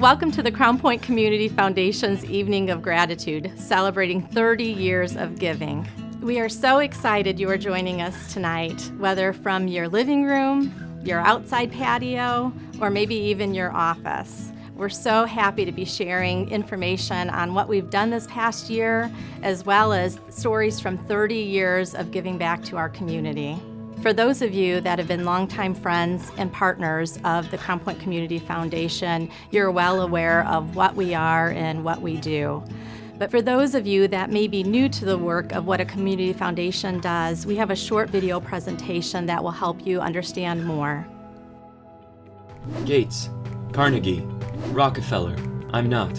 Welcome to the Crown Point Community Foundation's Evening of Gratitude, celebrating 30 years of giving. We are so excited you are joining us tonight, whether from your living room, your outside patio, or maybe even your office. We're so happy to be sharing information on what we've done this past year, as well as stories from 30 years of giving back to our community. For those of you that have been longtime friends and partners of the Crown Point Community Foundation, you're well aware of what we are and what we do. But for those of you that may be new to the work of what a community foundation does, we have a short video presentation that will help you understand more. Gates, Carnegie, Rockefeller, I'm not.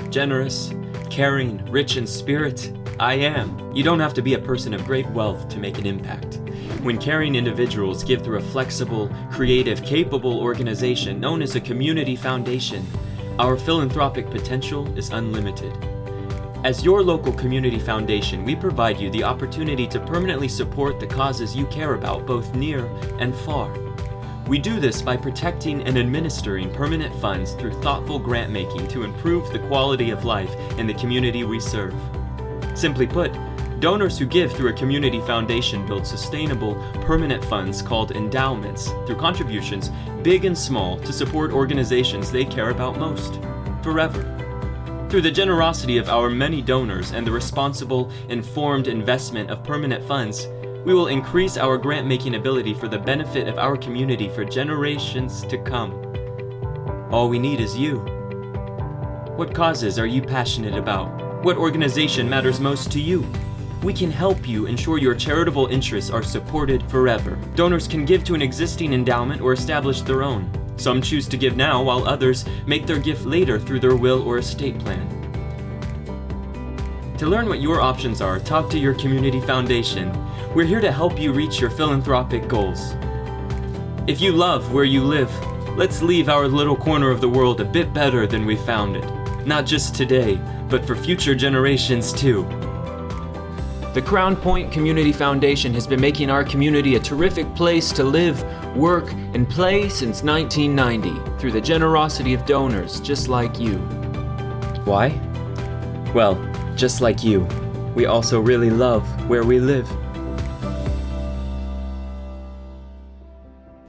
Generous, caring, rich in spirit, I am. You don't have to be a person of great wealth to make an impact. When caring individuals give through a flexible, creative, capable organization known as a community foundation, our philanthropic potential is unlimited. As your local community foundation, we provide you the opportunity to permanently support the causes you care about, both near and far. We do this by protecting and administering permanent funds through thoughtful grant making to improve the quality of life in the community we serve. Simply put, donors who give through a community foundation build sustainable, permanent funds called endowments through contributions, big and small, to support organizations they care about most, forever. Through the generosity of our many donors and the responsible, informed investment of permanent funds, we will increase our grant-making ability for the benefit of our community for generations to come. All we need is you. What causes are you passionate about? What organization matters most to you? We can help you ensure your charitable interests are supported forever. Donors can give to an existing endowment or establish their own. Some choose to give now, while others make their gift later through their will or estate plan. To learn what your options are, talk to your community foundation. We're here to help you reach your philanthropic goals. If you love where you live, let's leave our little corner of the world a bit better than we found it. Not just today, but for future generations too. The Crown Point Community Foundation has been making our community a terrific place to live, work, and play since 1990 through the generosity of donors just like you. Why? Well, just like you, we also really love where we live.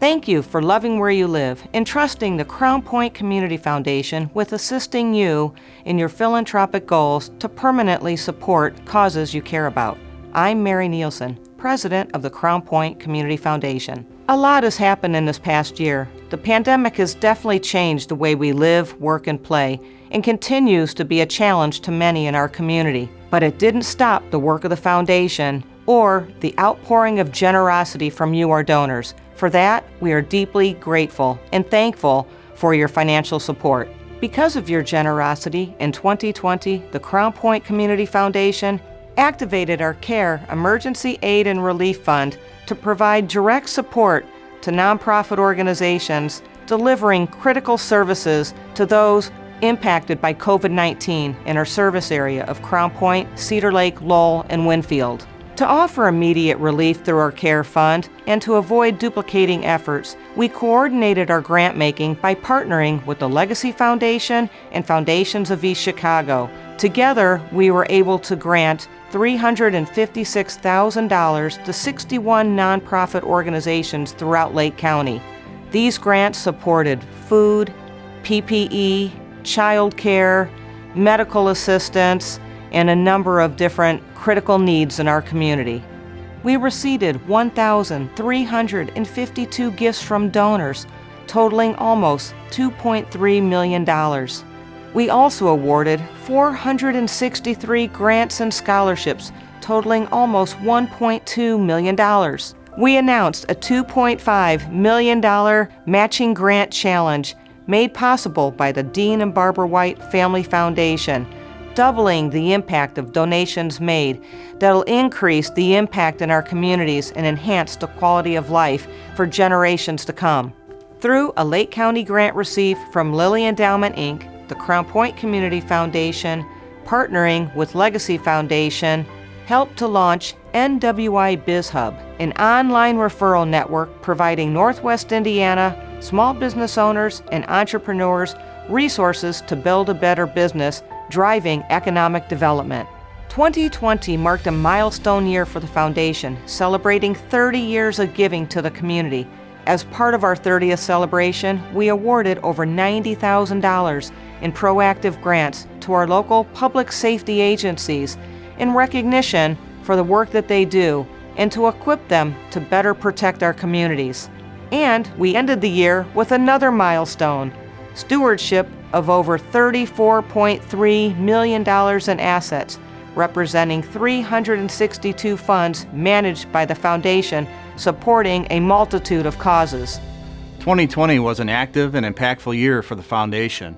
Thank you for loving where you live and trusting the Crown Point Community Foundation with assisting you in your philanthropic goals to permanently support causes you care about. I'm Mary Nielsen, President of the Crown Point Community Foundation. A lot has happened in this past year. The pandemic has definitely changed the way we live, work, and play, and continues to be a challenge to many in our community. But it didn't stop the work of the foundation or the outpouring of generosity from you, our donors. For that, we are deeply grateful and thankful for your financial support. Because of your generosity, in 2020, the Crown Point Community Foundation activated our CARE Emergency Aid and Relief Fund to provide direct support to nonprofit organizations delivering critical services to those impacted by COVID-19 in our service area of Crown Point, Cedar Lake, Lowell, and Winfield. To offer immediate relief through our CARE Fund and to avoid duplicating efforts, we coordinated our grant making by partnering with the Legacy Foundation and Foundations of East Chicago. Together, we were able to grant $356,000 to 61 nonprofit organizations throughout Lake County. These grants supported food, PPE, child care, medical assistance, and a number of different critical needs in our community. We received 1,352 gifts from donors, totaling almost $2.3 million. We also awarded 463 grants and scholarships, totaling almost $1.2 million. We announced a $2.5 million matching grant challenge made possible by the Dean and Barbara White Family Foundation, doubling the impact of donations made that'll increase the impact in our communities and enhance the quality of life for generations to come. Through a Lake County grant received from Lilly Endowment, Inc., the Crown Point Community Foundation, partnering with Legacy Foundation, helped to launch NWI BizHub, an online referral network providing Northwest Indiana small business owners and entrepreneurs resources to build a better business, driving economic development. 2020 marked a milestone year for the foundation, celebrating 30 years of giving to the community. As part of our 30th celebration, we awarded over $90,000 in proactive grants to our local public safety agencies in recognition for the work that they do and to equip them to better protect our communities. And we ended the year with another milestone, stewardship of over $34.3 million in assets, representing 362 funds managed by the foundation, supporting a multitude of causes. 2020 was an active and impactful year for the foundation.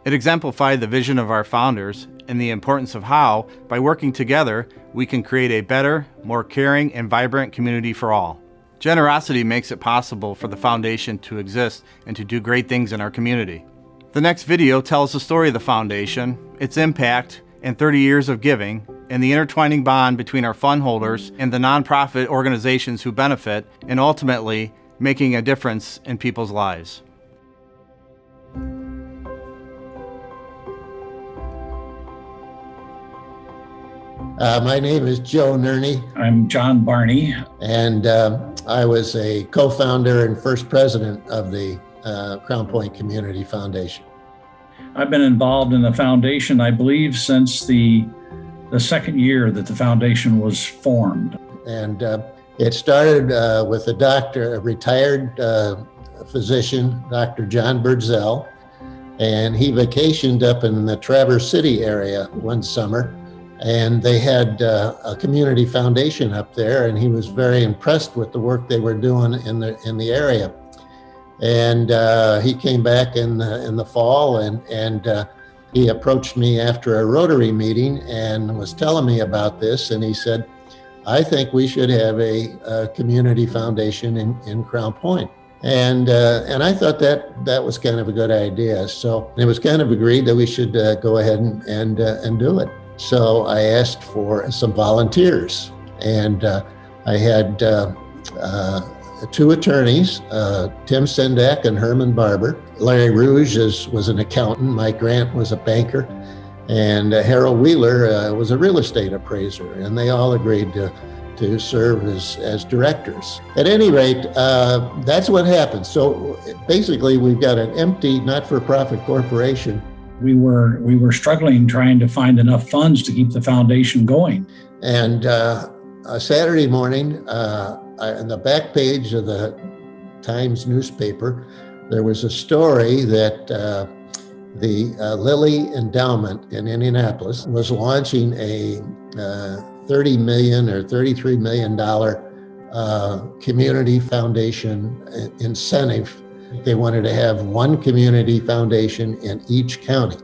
It exemplified the vision of our founders and the importance of how, by working together, we can create a better, more caring, and vibrant community for all. Generosity makes it possible for the foundation to exist and to do great things in our community. The next video tells the story of the foundation, its impact, and 30 years of giving, and the intertwining bond between our fund holders and the nonprofit organizations who benefit, and ultimately making a difference in people's lives. My name is Joe Nerney. I'm John Barney. And I was a co-founder and first president of the Crown Point Community Foundation. I've been involved in the foundation, I believe, since the second year that the foundation was formed. And it started with a retired physician, Dr. John Birdzell, and he vacationed up in the Traverse City area one summer. And they had a community foundation up there, and he was very impressed with the work they were doing in the area. And he came back in the fall, and he approached me after a Rotary meeting and was telling me about this. And he said, "I think we should have a community foundation in Crown Point." And I thought that was kind of a good idea. So it was kind of agreed that we should go ahead and do it. So I asked for some volunteers, and I had two attorneys, Tim Sendak and Herman Barber. Larry Rouge was an accountant, Mike Grant was a banker, and Harold Wheeler was a real estate appraiser, and they all agreed to serve as directors. At any rate, that's what happened. So basically, we've got an empty not-for-profit corporation. We were struggling trying to find enough funds to keep the foundation going. And a Saturday morning, on the back page of the Times newspaper, there was a story that the Lilly Endowment in Indianapolis was launching a $30 million or $33 million community foundation incentive. They wanted to have one community foundation in each county.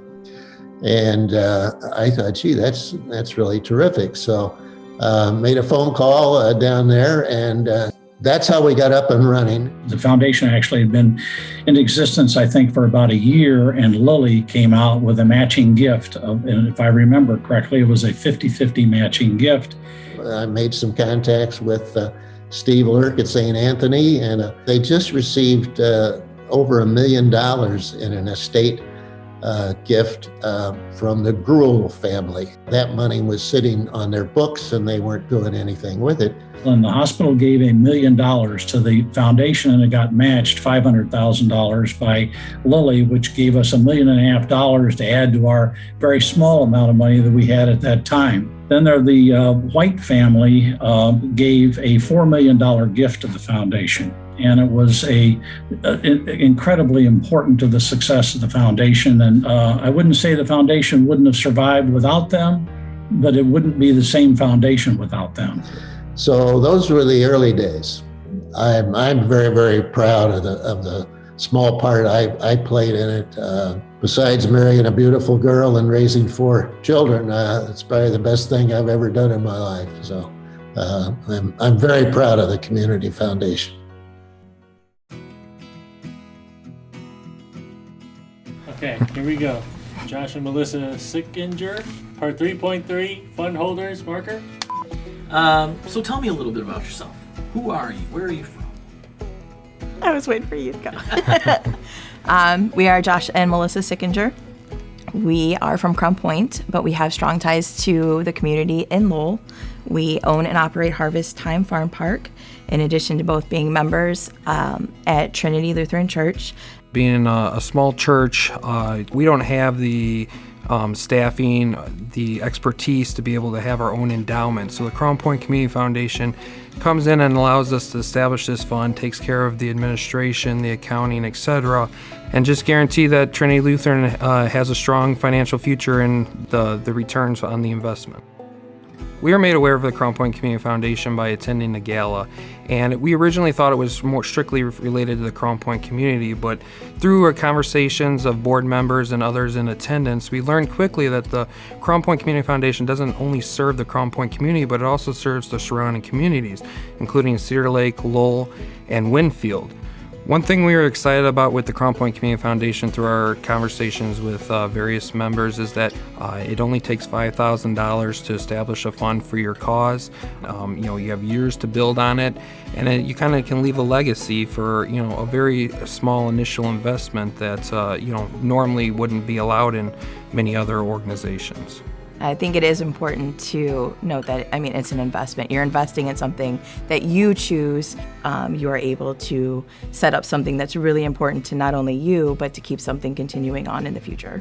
And I thought, gee, that's really terrific. So made a phone call down there, and that's how we got up and running. The foundation actually had been in existence, I think, for about a year, and Lilly came out with a matching gift. And if I remember correctly, it was a 50-50 matching gift. I made some contacts with Steve Lurk at St. Anthony, and they just received over $1 million in an estate gift from the Gruel family. That money was sitting on their books, and they weren't doing anything with it. And the hospital gave $1 million to the foundation, and it got matched $500,000 by Lilly, which gave us $1.5 million to add to our very small amount of money that we had at that time. Then the White family gave a $4 million gift to the foundation. And it was incredibly important to the success of the foundation. And I wouldn't say the foundation wouldn't have survived without them, but it wouldn't be the same foundation without them. So those were the early days. I'm very, very proud of the small part I played in it. Besides marrying a beautiful girl and raising 4 children, it's probably the best thing I've ever done in my life. So I'm very proud of the Community Foundation. Okay, here we go. Josh and Melissa Sickinger, part 3.3, fund holders, marker. So tell me a little bit about yourself. Who are you? Where are you from? I was waiting for you to go. We are Josh and Melissa Sickinger. We are from Crown Point, but we have strong ties to the community in Lowell. We own and operate Harvest Time Farm Park, in addition to both being members at Trinity Lutheran Church. Being a small church, we don't have the staffing, the expertise to be able to have our own endowment. So the Crown Point Community Foundation comes in and allows us to establish this fund, takes care of the administration, the accounting, etc., and just guarantee that Trinity Lutheran has a strong financial future and the returns on the investment. We were made aware of the Crown Point Community Foundation by attending the gala, and we originally thought it was more strictly related to the Crown Point community, but through our conversations of board members and others in attendance, we learned quickly that the Crown Point Community Foundation doesn't only serve the Crown Point community, but it also serves the surrounding communities, including Cedar Lake, Lowell, and Winfield. One thing we were excited about with the Crown Point Community Foundation through our conversations with various members is that it only takes $5,000 to establish a fund for your cause. You have years to build on it, and you kind of can leave a legacy for a very small initial investment that normally wouldn't be allowed in many other organizations. I think it is important to note that, it's an investment. You're investing in something that you choose. You are able to set up something that's really important to not only you, but to keep something continuing on in the future.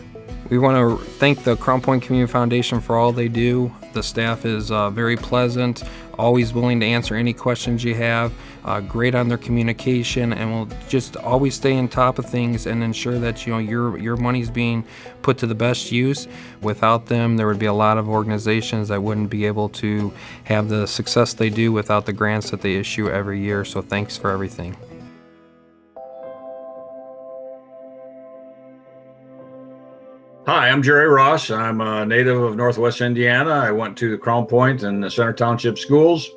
We want to thank the Crown Point Community Foundation for all they do. The staff is very pleasant, always willing to answer any questions you have, great on their communication, and will just always stay on top of things and ensure that your money's being put to the best use. Without them, there would be a lot of organizations that wouldn't be able to have the success they do without the grants that they issue every year. So thanks for everything. Hi, I'm Jerry Ross. I'm a native of Northwest Indiana. I went to Crown Point and the Center Township schools.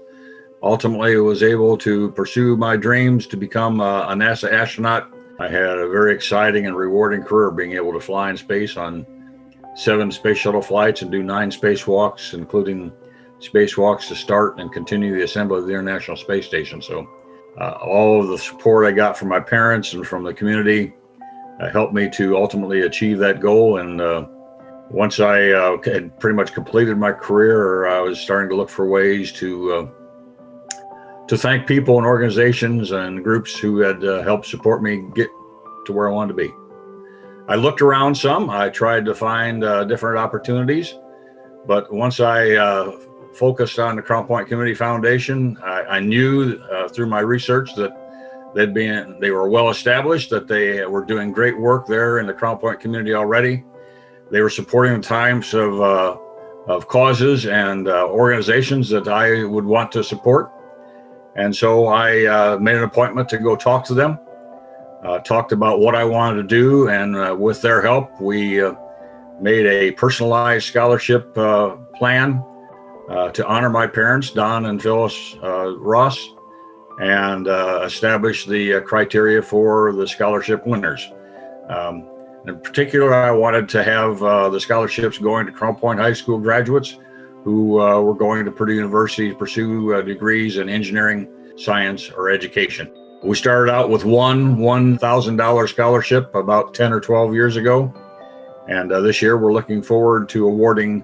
Ultimately, was able to pursue my dreams to become a NASA astronaut. I had a very exciting and rewarding career, being able to fly in space on 7 space shuttle flights and do 9 spacewalks, including spacewalks to start and continue the assembly of the International Space Station. So all of the support I got from my parents and from the community helped me to ultimately achieve that goal. And once I had pretty much completed my career, I was starting to look for ways to thank people and organizations and groups who had helped support me get to where I wanted to be. I looked around some. I tried to find different opportunities, but once I focused on the Crown Point Community Foundation, I knew through my research that they were well established, that they were doing great work there in the Crown Point community already. They were supporting the types of causes and organizations that I would want to support. And so I made an appointment to go talk to them, talked about what I wanted to do, and with their help, we made a personalized scholarship plan to honor my parents, Don and Phyllis Ross, and establish the criteria for the scholarship winners. In particular, I wanted to have the scholarships going to Crown Point High School graduates who were going to Purdue University to pursue degrees in engineering, science, or education. We started out with one $1,000 scholarship about 10 or 12 years ago. And this year we're looking forward to awarding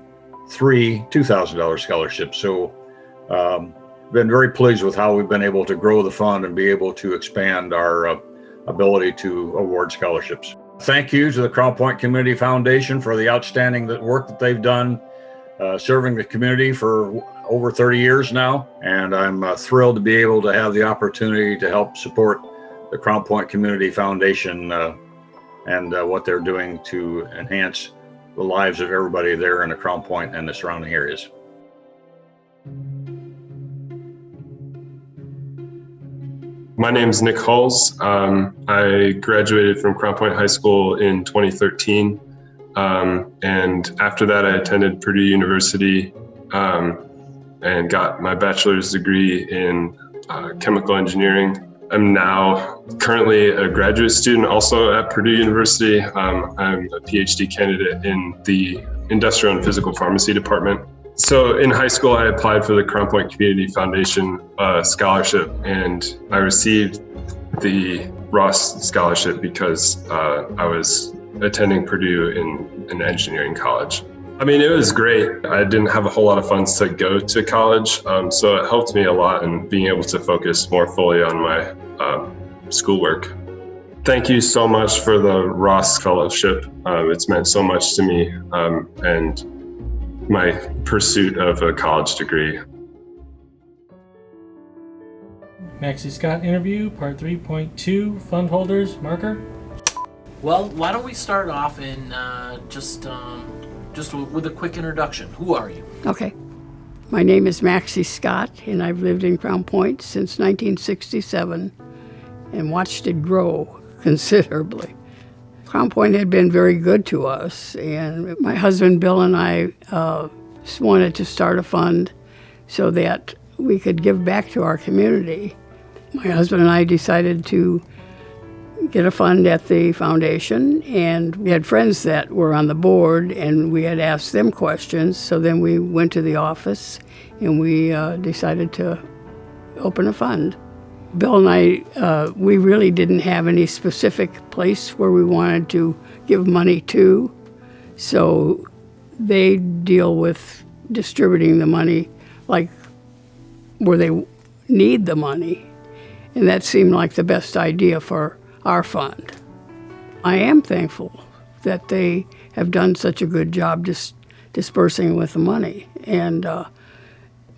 3 $2,000 scholarships. So been very pleased with how we've been able to grow the fund and be able to expand our ability to award scholarships. Thank you to the Crown Point Community Foundation for the outstanding work that they've done serving the community for over 30 years now. And I'm thrilled to be able to have the opportunity to help support the Crown Point Community Foundation and what they're doing to enhance the lives of everybody there in the Crown Point and the surrounding areas. My name is Nick Hulls. I graduated from Crown Point High School in 2013. And after that, I attended Purdue University and got my bachelor's degree in chemical engineering. I'm now currently a graduate student also at Purdue University. I'm a PhD candidate in the Industrial and Physical Pharmacy department. So in high school, I applied for the Crown Point Community Foundation scholarship, and I received the Ross scholarship because I was attending Purdue in engineering college. I mean, it was great. I didn't have a whole lot of funds to go to college, so it helped me a lot in being able to focus more fully on my schoolwork. Thank you so much for the Ross Fellowship. It's meant so much to me and my pursuit of a college degree. Maxie Scott interview, part 3.2, fund holders, marker. Well, why don't we start off and just with a quick introduction. Who are you? Okay. My name is Maxie Scott, and I've lived in Crown Point since 1967 and watched it grow considerably. Crown Point had been very good to us, and my husband Bill and I wanted to start a fund so that we could give back to our community. My husband and I decided to get a fund at the foundation, and we had friends that were on the board, and we had asked them questions. So then we went to the office, and we decided to open a fund. Bill and I, we really didn't have any specific place where we wanted to give money to, so they deal with distributing the money like where they need the money, and that seemed like the best idea for our fund. I am thankful that they have done such a good job dispersing with the money, and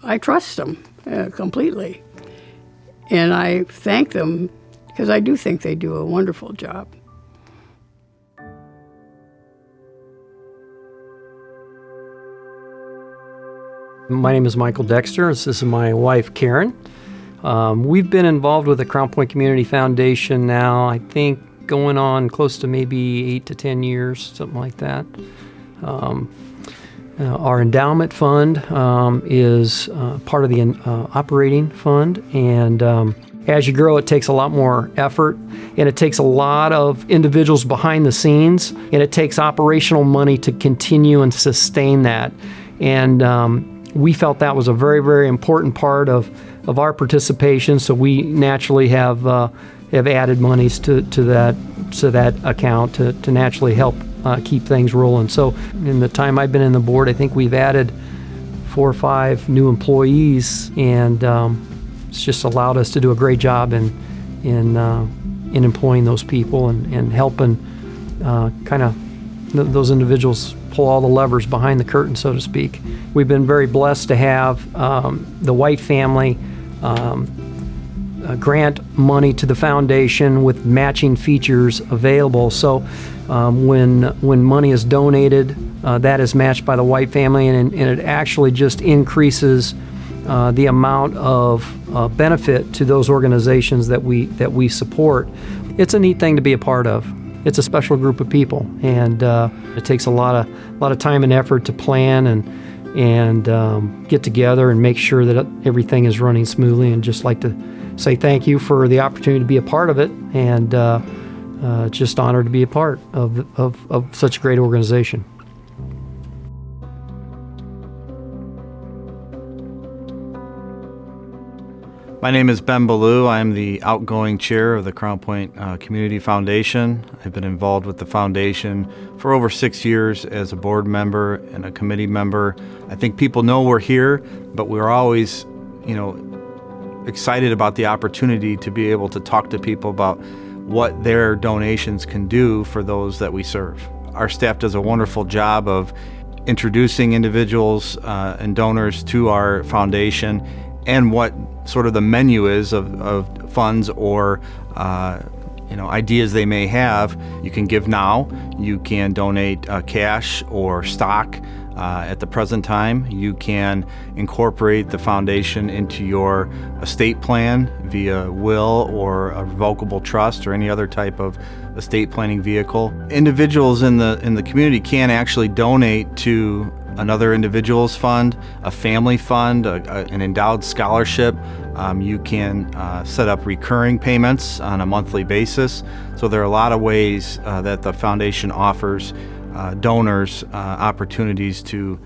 I trust them completely. And I thank them because I do think they do a wonderful job. My name is Michael Dexter. This is my wife, Karen. We've been involved with the Crown Point Community Foundation now, I think, going on close to maybe 8 to 10 years, something like that. Our endowment fund is part of the operating fund, and as you grow, it takes a lot more effort, and it takes a lot of individuals behind the scenes, and it takes operational money to continue and sustain that. And we felt that was a very, very important part of our participation, so we naturally have added monies to that account to naturally help keep things rolling. So in the time I've been in the board, I think we've added 4 or 5 new employees, and it's just allowed us to do a great job in employing those people and helping kind of those individuals pull all the levers behind the curtain, so to speak. We've been very blessed to have the White family grant money to the foundation with matching features available. So when money is donated, that is matched by the White family, and it actually just increases the amount of benefit to those organizations that we support. It's a neat thing to be a part of. It's a special group of people, and it takes a lot of time and effort to plan and get together and make sure that everything is running smoothly. And just like to say thank you for the opportunity to be a part of it, and just honored to be a part of such a great organization. My name is Ben Baloo. I'm the outgoing chair of the Crown Point Community Foundation. I've been involved with the foundation for over 6 years as a board member and a committee member. I think people know we're here, but we're always, excited about the opportunity to be able to talk to people about what their donations can do for those that we serve. Our staff does a wonderful job of introducing individuals and donors to our foundation and what sort of the menu is of funds or ideas they may have. You can give now. You can donate cash or stock at the present time. You can incorporate the foundation into your estate plan via will or a revocable trust or any other type of estate planning vehicle. Individuals in the community can actually donate to another individual's fund, a family fund, an endowed scholarship. You can set up recurring payments on a monthly basis. So there are a lot of ways that the foundation offers donors opportunities to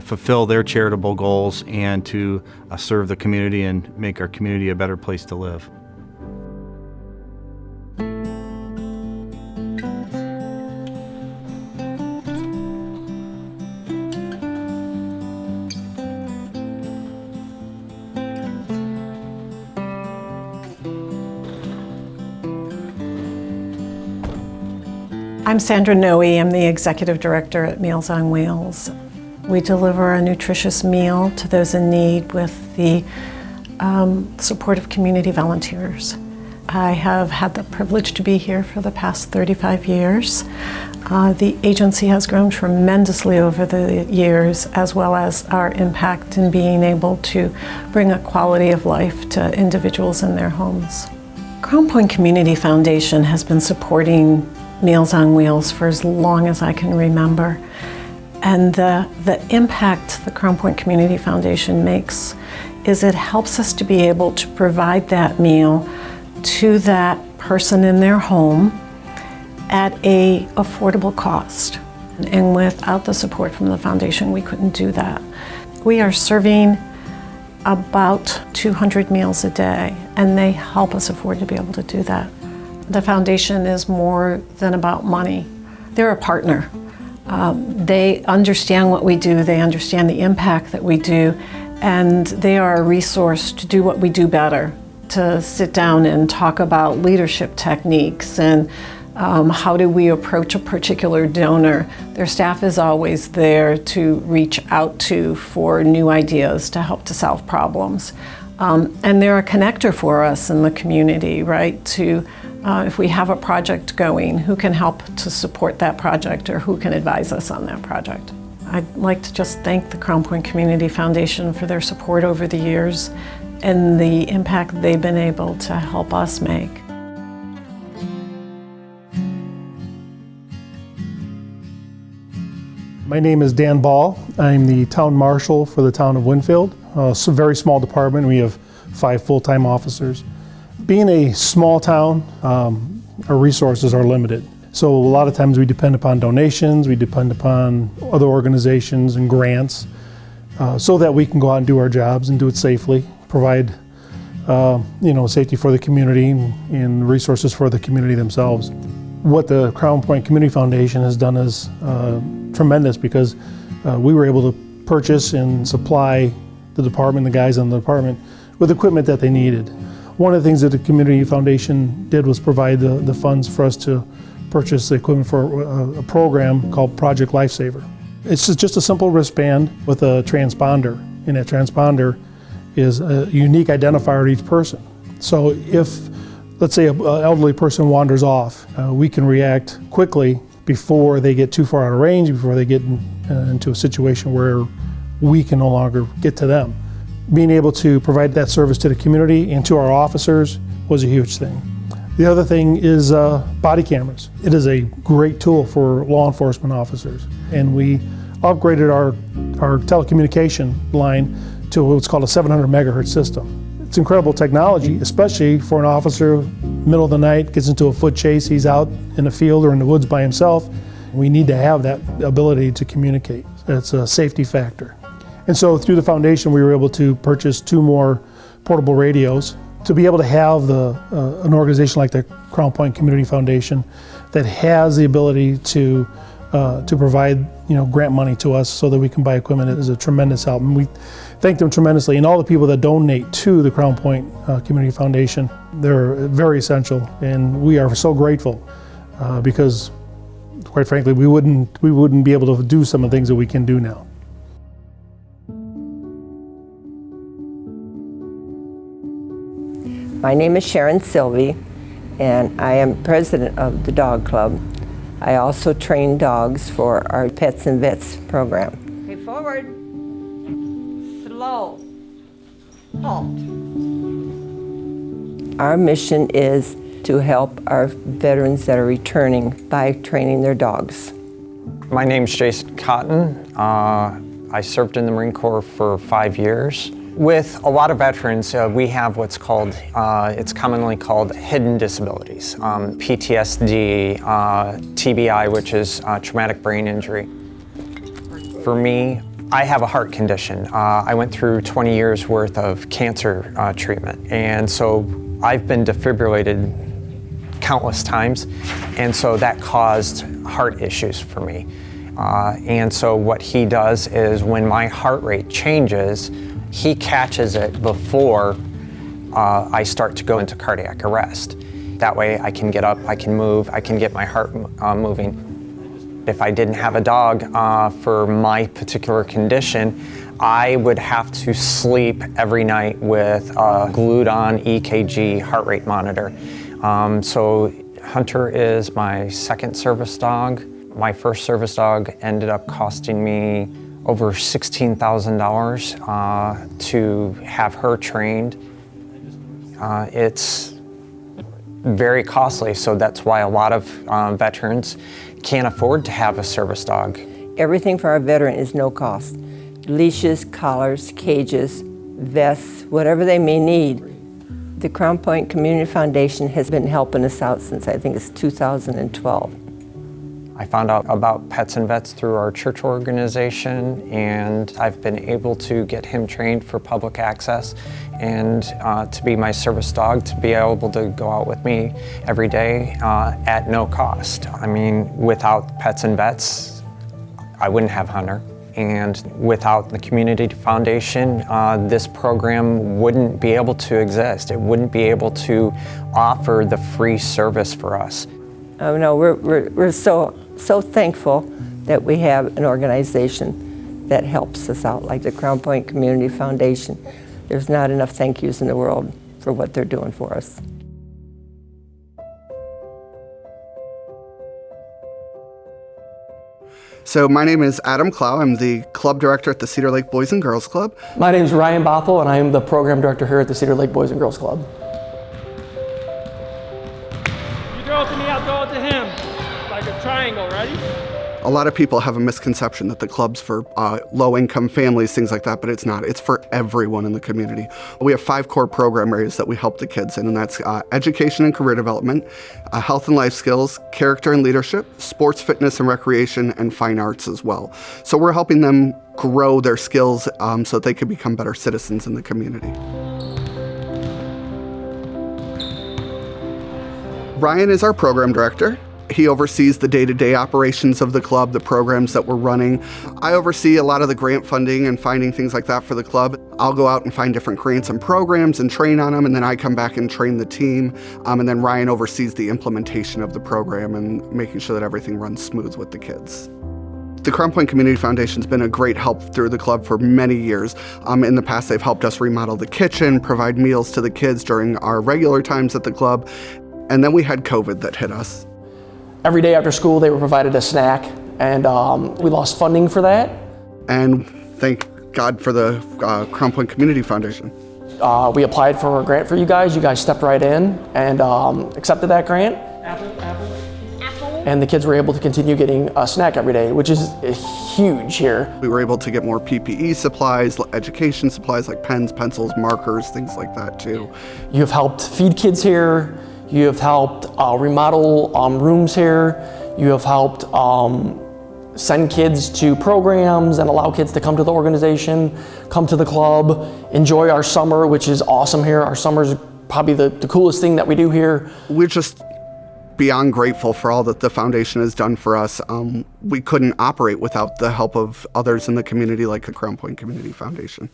fulfill their charitable goals and to serve the community and make our community a better place to live. I'm Sandra Noe. I'm the Executive Director at Meals on Wheels. We deliver a nutritious meal to those in need with the support of community volunteers. I have had the privilege to be here for the past 35 years. The agency has grown tremendously over the years, as well as our impact in being able to bring a quality of life to individuals in their homes. Crown Point Community Foundation has been supporting Meals on Wheels for as long as I can remember. And the impact the Crown Point Community Foundation makes is it helps us to be able to provide that meal to that person in their home at a affordable cost. And without the support from the foundation, we couldn't do that. We are serving about 200 meals a day, and they help us afford to be able to do that. The foundation is more than about money. They're a partner. They understand what we do, they understand the impact that we do, and they are a resource to do what we do better, to sit down and talk about leadership techniques and how do we approach a particular donor. Their staff is always there to reach out to for new ideas to help to solve problems. And they're a connector for us in the community, right? If we have a project going, who can help to support that project or who can advise us on that project? I'd like to just thank the Crown Point Community Foundation for their support over the years and the impact they've been able to help us make. My name is Dan Ball. I'm the town marshal for the town of Winfield. It's a very small department. We have 5 full-time officers. Being a small town, our resources are limited. So a lot of times we depend upon donations, we depend upon other organizations and grants so that we can go out and do our jobs and do it safely, provide safety for the community and resources for the community themselves. What the Crown Point Community Foundation has done is tremendous because we were able to purchase and supply the department, the guys in the department, with equipment that they needed. One of the things that the Community Foundation did was provide the funds for us to purchase the equipment for a program called Project Lifesaver. It's just a simple wristband with a transponder, and that transponder is a unique identifier to each person. So if, let's say, an elderly person wanders off, we can react quickly before they get too far out of range, before they get into a situation where we can no longer get to them. Being able to provide that service to the community and to our officers was a huge thing. The other thing is body cameras. It is a great tool for law enforcement officers. And we upgraded our telecommunication line to what's called a 700 megahertz system. It's incredible technology, especially for an officer, middle of the night, gets into a foot chase, he's out in the field or in the woods by himself. We need to have that ability to communicate. It's a safety factor. And so through the foundation, we were able to purchase 2 more portable radios to be able to have an organization like the Crown Point Community Foundation that has the ability to provide grant money to us so that we can buy equipment is a tremendous help. And we thank them tremendously. And all the people that donate to the Crown Point Community Foundation, they're very essential. And we are so grateful because, quite frankly, we wouldn't be able to do some of the things that we can do now. My name is Sharon Sylvie, and I am president of the Dog Club. I also train dogs for our Pets and Vets program. Okay, forward, slow, halt. Our mission is to help our veterans that are returning by training their dogs. My name's Jason Cotton. I served in the Marine Corps for 5 years. With a lot of veterans, we have what's called, it's commonly called hidden disabilities, PTSD, TBI, which is traumatic brain injury. For me, I have a heart condition. I went through 20 years worth of cancer treatment, and so I've been defibrillated countless times, and so that caused heart issues for me. And so what he does is when my heart rate changes, he catches it before I start to go into cardiac arrest. That way I can get up, I can move, I can get my heart moving. If I didn't have a dog for my particular condition, I would have to sleep every night with a glued-on EKG heart rate monitor. So Hunter is my second service dog. My first service dog ended up costing me over $16,000 to have her trained. It's very costly, so that's why a lot of veterans can't afford to have a service dog. Everything for our veteran is no cost. Leashes, collars, cages, vests, whatever they may need. The Crown Point Community Foundation has been helping us out since I think it's 2012. I found out about Pets and Vets through our church organization, and I've been able to get him trained for public access and to be my service dog, to be able to go out with me every day at no cost. I mean, without Pets and Vets, I wouldn't have Hunter. And without the Community Foundation, this program wouldn't be able to exist. It wouldn't be able to offer the free service for us. Oh no, we're so thankful that we have an organization that helps us out, like the Crown Point Community Foundation. There's not enough thank yous in the world for what they're doing for us. So my name is Adam Clow. I'm the club director at the Cedar Lake Boys and Girls Club. My name is Ryan Bothell, and I am the program director here at the Cedar Lake Boys and Girls Club. You throw it to me, I'll throw it to him. Like a triangle, ready? A lot of people have a misconception that the club's for low-income families, things like that, but it's not. It's for everyone in the community. We have 5 core program areas that we help the kids in, and that's education and career development, health and life skills, character and leadership, sports, fitness and recreation, and fine arts as well. So we're helping them grow their skills so that they can become better citizens in the community. Ryan is our program director. He oversees the day-to-day operations of the club, the programs that we're running. I oversee a lot of the grant funding and finding things like that for the club. I'll go out and find different grants and programs and train on them, and then I come back and train the team. And then Ryan oversees the implementation of the program and making sure that everything runs smooth with the kids. The Crown Point Community Foundation's been a great help through the club for many years. In the past, they've helped us remodel the kitchen, provide meals to the kids during our regular times at the club. And then we had COVID that hit us. Every day after school, they were provided a snack, and we lost funding for that. And thank God for the Crown Point Community Foundation. We applied for a grant for you guys. You guys stepped right in and accepted that grant. Apple. And the kids were able to continue getting a snack every day, which is huge here. We were able to get more PPE supplies, education supplies like pens, pencils, markers, things like that too. You have helped feed kids here. You have helped remodel rooms here. You have helped send kids to programs and allow kids to come to the organization, come to the club, enjoy our summer, which is awesome here. Our summer is probably the coolest thing that we do here. We're just beyond grateful for all that the foundation has done for us. We couldn't operate without the help of others in the community like the Crown Point Community Foundation.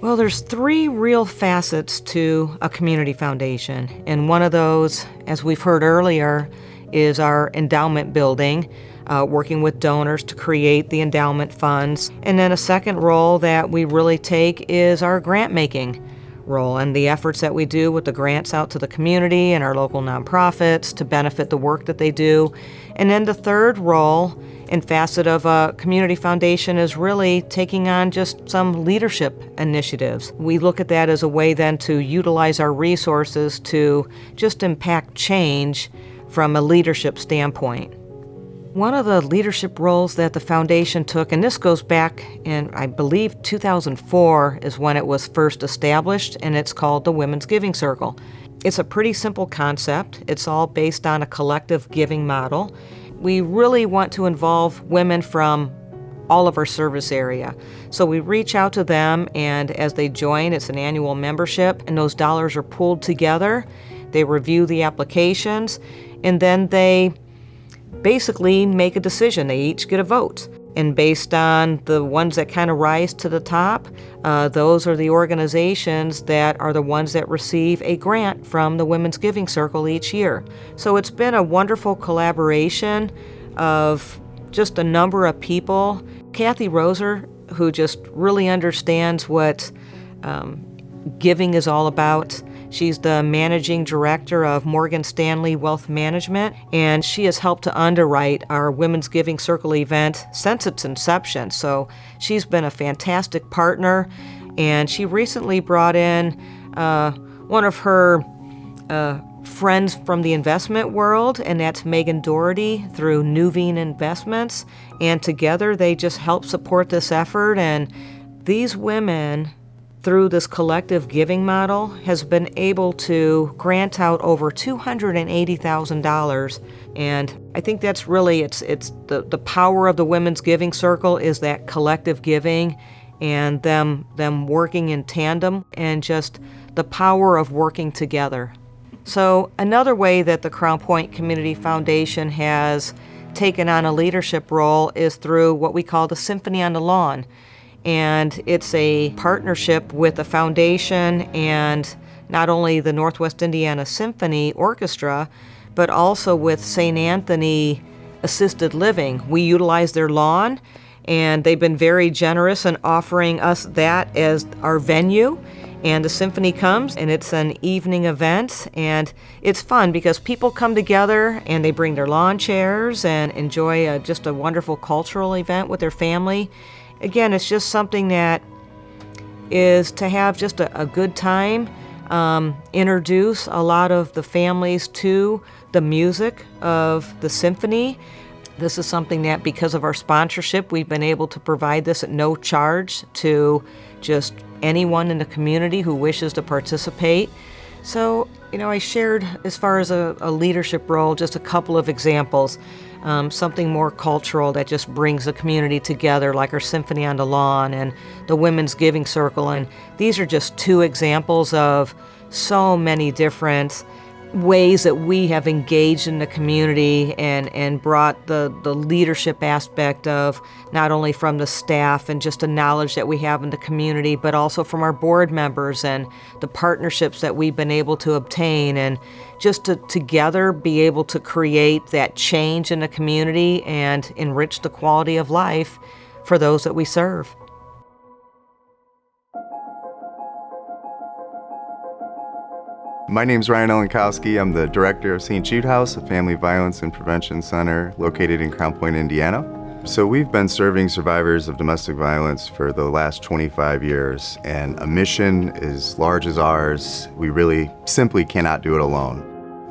Well, there's 3 real facets to a community foundation, and one of those, as we've heard earlier, is our endowment building, working with donors to create the endowment funds. And then a second role that we really take is our grant making role and the efforts that we do with the grants out to the community and our local nonprofits to benefit the work that they do. And then the third role and facet of a community foundation is really taking on just some leadership initiatives. We look at that as a way then to utilize our resources to just impact change from a leadership standpoint. One of the leadership roles that the foundation took, and this goes back in, I believe, 2004 is when it was first established, and it's called the Women's Giving Circle. It's a pretty simple concept. It's all based on a collective giving model. We really want to involve women from all of our service area. So we reach out to them, and as they join, it's an annual membership, and those dollars are pooled together. They review the applications, and then they basically make a decision. They each get a vote. And based on the ones that kind of rise to the top, those are the organizations that are the ones that receive a grant from the Women's Giving Circle each year. So it's been a wonderful collaboration of just a number of people. Kathy Roser, who just really understands what giving is all about. She's the managing director of Morgan Stanley Wealth Management, and she has helped to underwrite our Women's Giving Circle event since its inception. So she's been a fantastic partner, and she recently brought in one of her friends from the investment world, and that's Megan Doherty through Nuveen Investments, and together they just help support this effort. And these women, through this collective giving model, has been able to grant out over $280,000. And I think that's really, it's the power of the Women's Giving Circle is that collective giving and them working in tandem and just the power of working together. So another way that the Crown Point Community Foundation has taken on a leadership role is through what we call the Symphony on the Lawn. And it's a partnership with the foundation and not only the Northwest Indiana Symphony Orchestra, but also with St. Anthony Assisted Living. We utilize their lawn, and they've been very generous in offering us that as our venue. And the symphony comes, and it's an evening event, and it's fun because people come together and they bring their lawn chairs and enjoy just a wonderful cultural event with their family. Again, it's just something that is to have just a good time, introduce a lot of the families to the music of the symphony. This is something that, because of our sponsorship, we've been able to provide this at no charge to just anyone in the community who wishes to participate. So, I shared, as far as a leadership role, just a couple of examples. Something more cultural that just brings the community together, like our Symphony on the Lawn and the Women's Giving Circle. And these are just two examples of so many different ways that we have engaged in the community and brought the leadership aspect of not only from the staff and just the knowledge that we have in the community, but also from our board members and the partnerships that we've been able to obtain, and just to together be able to create that change in the community and enrich the quality of life for those that we serve. My name's Ryan Olenkowski. I'm the director of St. Jude House, a family violence and prevention center located in Crown Point, Indiana. So we've been serving survivors of domestic violence for the last 25 years, and a mission as large as ours, we really simply cannot do it alone.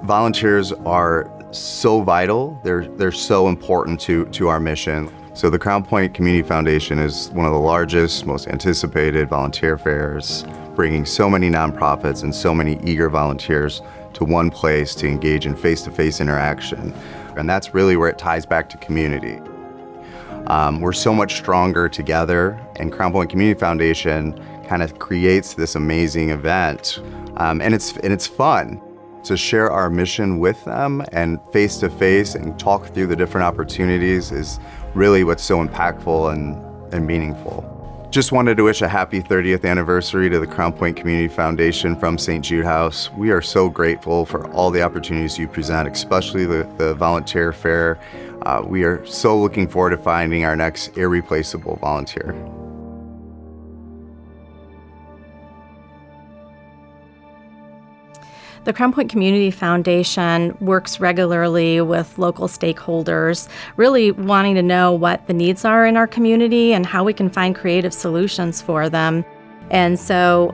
Volunteers are so vital. They're so important to our mission. So the Crown Point Community Foundation is one of the largest, most anticipated volunteer fairs, bringing so many nonprofits and so many eager volunteers to one place to engage in face-to-face interaction. And that's really where it ties back to community. We're so much stronger together, and Crown Point Community Foundation kind of creates this amazing event. And it's fun to share our mission with them, and face-to-face and talk through the different opportunities is really what's so impactful and meaningful. Just wanted to wish a happy 30th anniversary to the Crown Point Community Foundation from St. Jude House. We are so grateful for all the opportunities you present, especially the volunteer fair. We are so looking forward to finding our next irreplaceable volunteer. The Crown Point Community Foundation works regularly with local stakeholders, really wanting to know what the needs are in our community and how we can find creative solutions for them. And so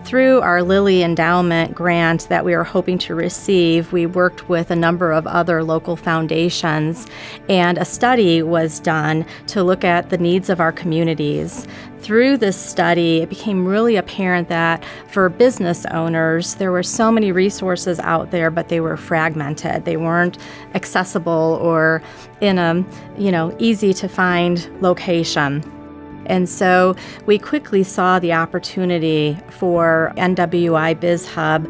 through our Lilly Endowment grant that we were hoping to receive, we worked with a number of other local foundations, and a study was done to look at the needs of our communities. Through this study, it became really apparent that for business owners, there were so many resources out there, but they were fragmented. They weren't accessible or in a, easy to find location. And so we quickly saw the opportunity for NWI Biz Hub,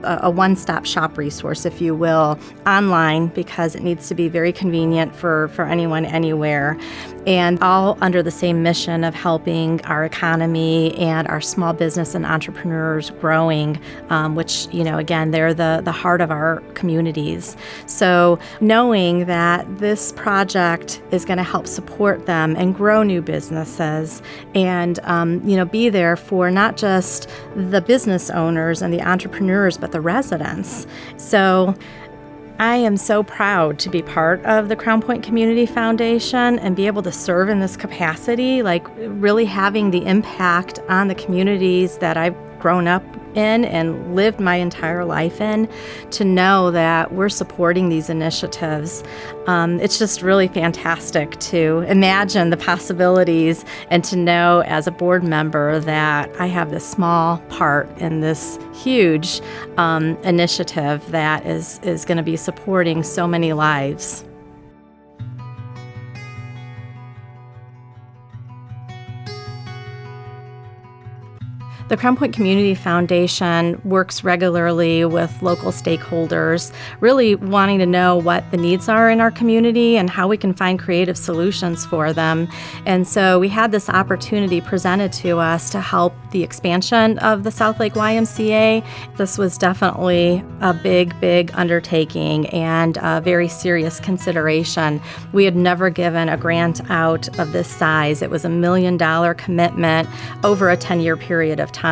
a one-stop shop resource, if you will, online, because it needs to be very convenient for anyone, anywhere, and all under the same mission of helping our economy and our small business and entrepreneurs growing, which, again, they're the heart of our communities. So knowing that this project is going to help support them and grow new businesses and, be there for not just the business owners and the entrepreneurs, but the residents. So I am so proud to be part of the Crown Point Community Foundation and be able to serve in this capacity, like really having the impact on the communities that I've grown up in and lived my entire life in, to know that we're supporting these initiatives. It's just really fantastic to imagine the possibilities and to know as a board member that I have this small part in this huge initiative that is going to be supporting so many lives. The Crown Point Community Foundation works regularly with local stakeholders, really wanting to know what the needs are in our community and how we can find creative solutions for them. And so we had this opportunity presented to us to help the expansion of the South Lake YMCA. This was definitely a big undertaking and a very serious consideration. We had never given a grant out of this size. It was $1 million commitment over a 10-year period of time.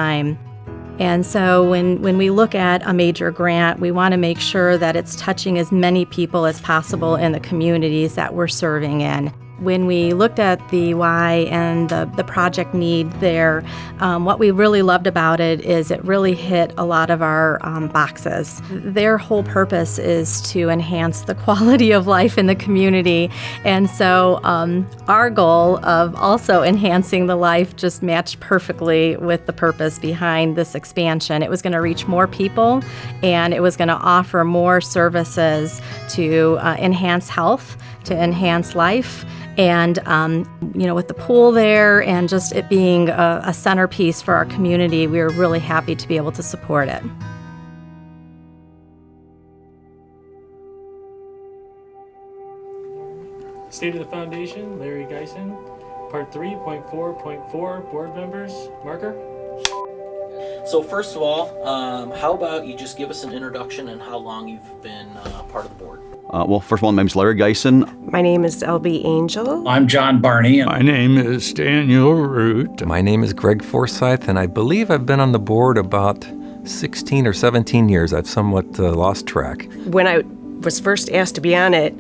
And so when we look at a major grant, we want to make sure that it's touching as many people as possible in the communities that we're serving in. When we looked at the why and the project need there, what we really loved about it is it really hit a lot of our boxes. Their whole purpose is to enhance the quality of life in the community. And so our goal of also enhancing the life just matched perfectly with the purpose behind this expansion. It was going to reach more people, and it was going to offer more services to enhance health, to enhance life. And, with the pool there and just it being a centerpiece for our community, we were really happy to be able to support it. State of the Foundation, Larry Geisen. Part 3.4.4, board members, marker. So first of all, how about you just give us an introduction and how long you've been part of the board? Well, first of all, my name is Larry Geisen. My name is LB Angel. I'm John Barney. My name is Daniel Root. My name is Greg Forsyth, and I believe I've been on the board about 16 or 17 years. I've somewhat lost track. When I was first asked to be on it,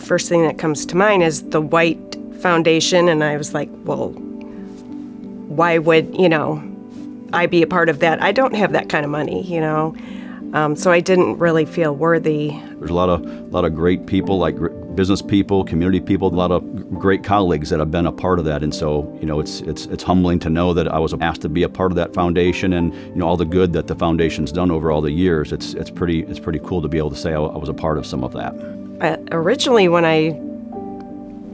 first thing that comes to mind is the White Foundation, and I was like, well, why would, I be a part of that? I don't have that kind of money, so I didn't really feel worthy. There's a lot of great people, like business people, community people, a lot of great colleagues that have been a part of that. And so, it's humbling to know that I was asked to be a part of that foundation, and all the good that the foundation's done over all the years. It's pretty cool to be able to say I was a part of some of that. Originally, when I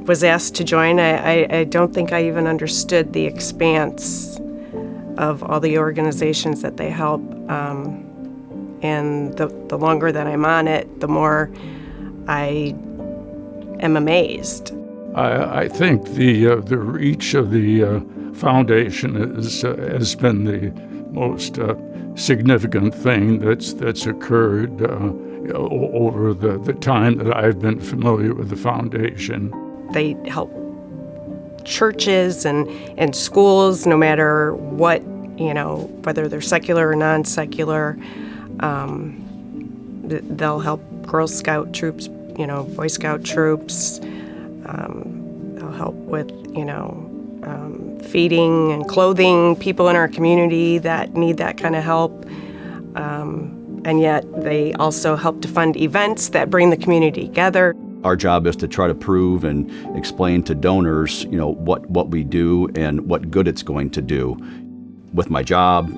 was asked to join, I don't think I even understood the expanse of all the organizations that they help. And the longer that I'm on it, the more I am amazed. I think the reach of the foundation has been the most significant thing that's occurred over the time that I've been familiar with the foundation. They help churches and schools, no matter what, whether they're secular or non-secular. They'll help Girl Scout troops, Boy Scout troops. They'll help with, feeding and clothing people in our community that need that kind of help. And yet they also help to fund events that bring the community together. Our job is to try to prove and explain to donors, what we do and what good it's going to do. With my job,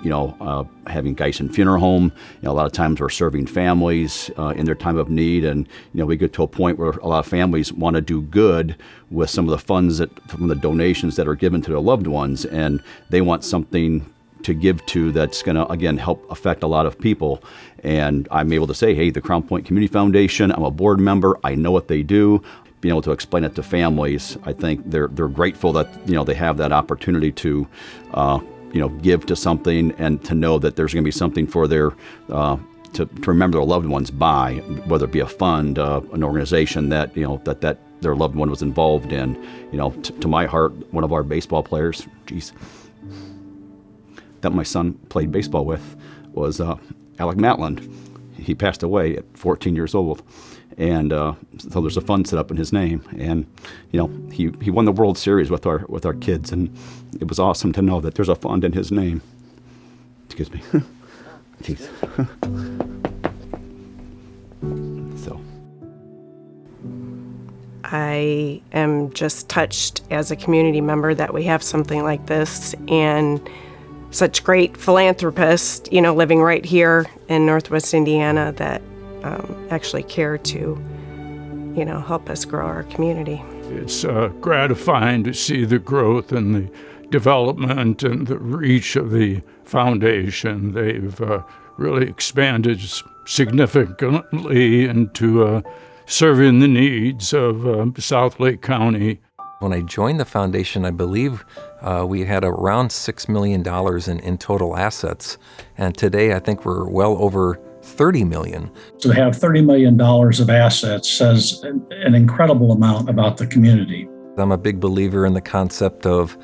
having Geisen Funeral Home, a lot of times we're serving families in their time of need, and we get to a point where a lot of families want to do good with some of the funds from the donations that are given to their loved ones, and they want something to give to that's going to, again, help affect a lot of people. And I'm able to say, hey, the Crown Point Community Foundation, I'm a board member, I know what they do. Being able to explain it to families, I think they're grateful that they have that opportunity to give to something, and to know that there's going to be something for their to remember their loved ones by, whether it be a fund, an organization that that their loved one was involved in. To my heart, one of our baseball players, that my son played baseball with was Alec Matlin. He passed away at 14 years old. And so there's a fund set up in his name, and he won the World Series with our kids, and it was awesome to know that there's a fund in his name. Excuse me. Jeez. So I am just touched as a community member that we have something like this, and such great philanthropists, living right here in Northwest Indiana that actually care to, help us grow our community. It's gratifying to see the growth and the development and the reach of the foundation. They've really expanded significantly into serving the needs of South Lake County. When I joined the foundation, I believe we had around $6 million in total assets. And today, I think we're well over $30 million. To have $30 million of assets says an incredible amount about the community. I'm a big believer in the concept of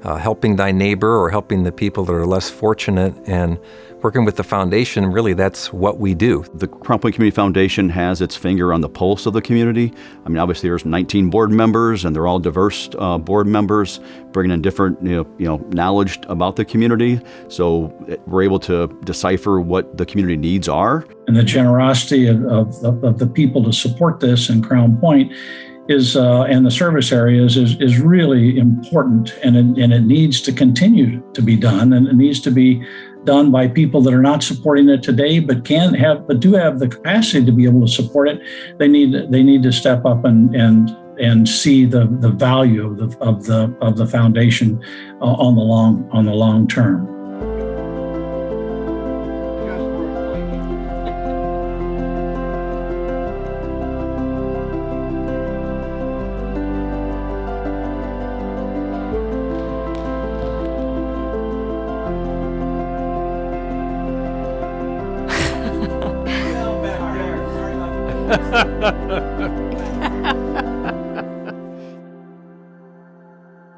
helping thy neighbor, or helping the people that are less fortunate, and working with the foundation, really that's what we do. The Crown Point Community Foundation has its finger on the pulse of the community. I mean, obviously there's 19 board members, and they're all diverse board members, bringing in different knowledge about the community. So we're able to decipher what the community needs are. And the generosity of the people to support this in Crown Point is and the service areas is really important, and it needs to continue to be done, and it needs to be done by people that are not supporting it today, but do have the capacity to be able to support it. They need to step up and see the value of the foundation on the long term.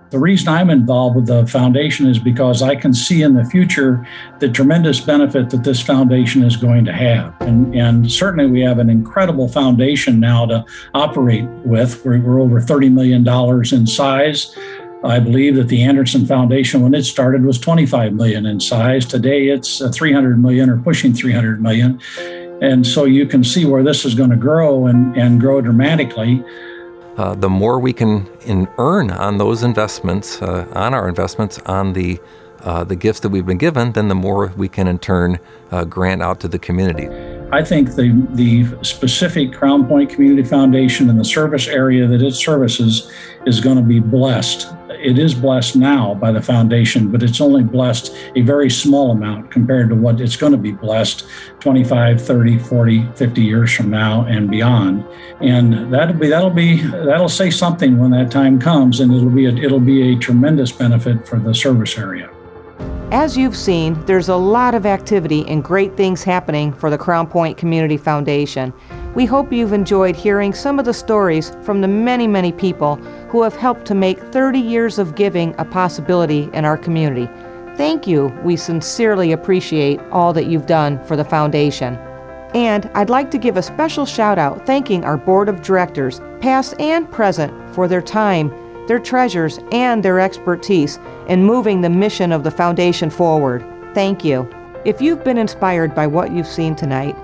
The reason I'm involved with the foundation is because I can see in the future the tremendous benefit that this foundation is going to have. And certainly we have an incredible foundation now to operate with. We're over $30 million in size. I believe that the Anderson Foundation, when it started, was $25 million in size. Today it's $300 million or pushing $300 million. And so you can see where this is going to grow and grow dramatically. The more we can earn on those investments, on our investments, on the gifts that we've been given, then the more we can in turn grant out to the community. I think the specific Crown Point Community Foundation and the service area that it services is going to be blessed. It is blessed now by the foundation, but it's only blessed a very small amount compared to what it's going to be blessed 25, 30, 40, 50 years from now and beyond. And that'll say something when that time comes, and it'll be a tremendous benefit for the service area. As you've seen, there's a lot of activity and great things happening for the Crown Point Community Foundation. We hope you've enjoyed hearing some of the stories from the many, many people who have helped to make 30 years of giving a possibility in our community. Thank you. We sincerely appreciate all that you've done for the foundation. And I'd like to give a special shout out thanking our board of directors, past and present, for their time their treasures, and their expertise in moving the mission of the foundation forward. Thank you. If you've been inspired by what you've seen tonight,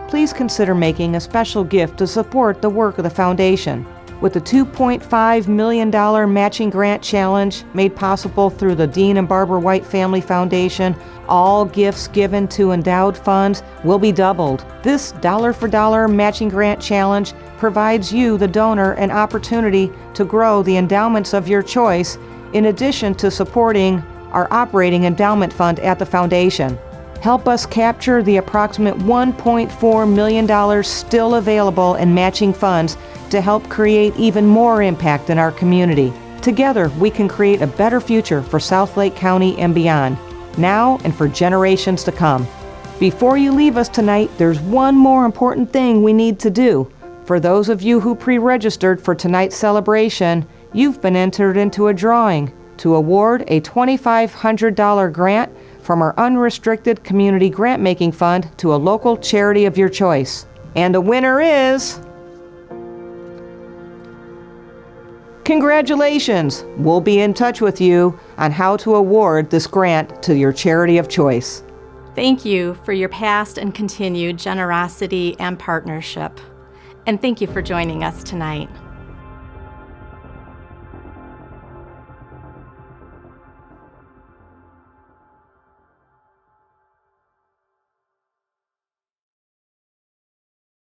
please consider making a special gift to support the work of the foundation. With the $2.5 million matching grant challenge made possible through the Dean and Barbara White Family Foundation, all gifts given to endowed funds will be doubled. This dollar-for-dollar matching grant challenge provides you, the donor, an opportunity to grow the endowments of your choice, in addition to supporting our operating endowment fund at the foundation. Help us capture the approximate $1.4 million still available in matching funds to help create even more impact in our community. Together, we can create a better future for Southlake County and beyond, now and for generations to come. Before you leave us tonight, there's one more important thing we need to do. For those of you who pre-registered for tonight's celebration, you've been entered into a drawing to award a $2,500 grant from our unrestricted community grant-making fund to a local charity of your choice. And the winner is... Congratulations! We'll be in touch with you on how to award this grant to your charity of choice. Thank you for your past and continued generosity and partnership. And thank you for joining us tonight.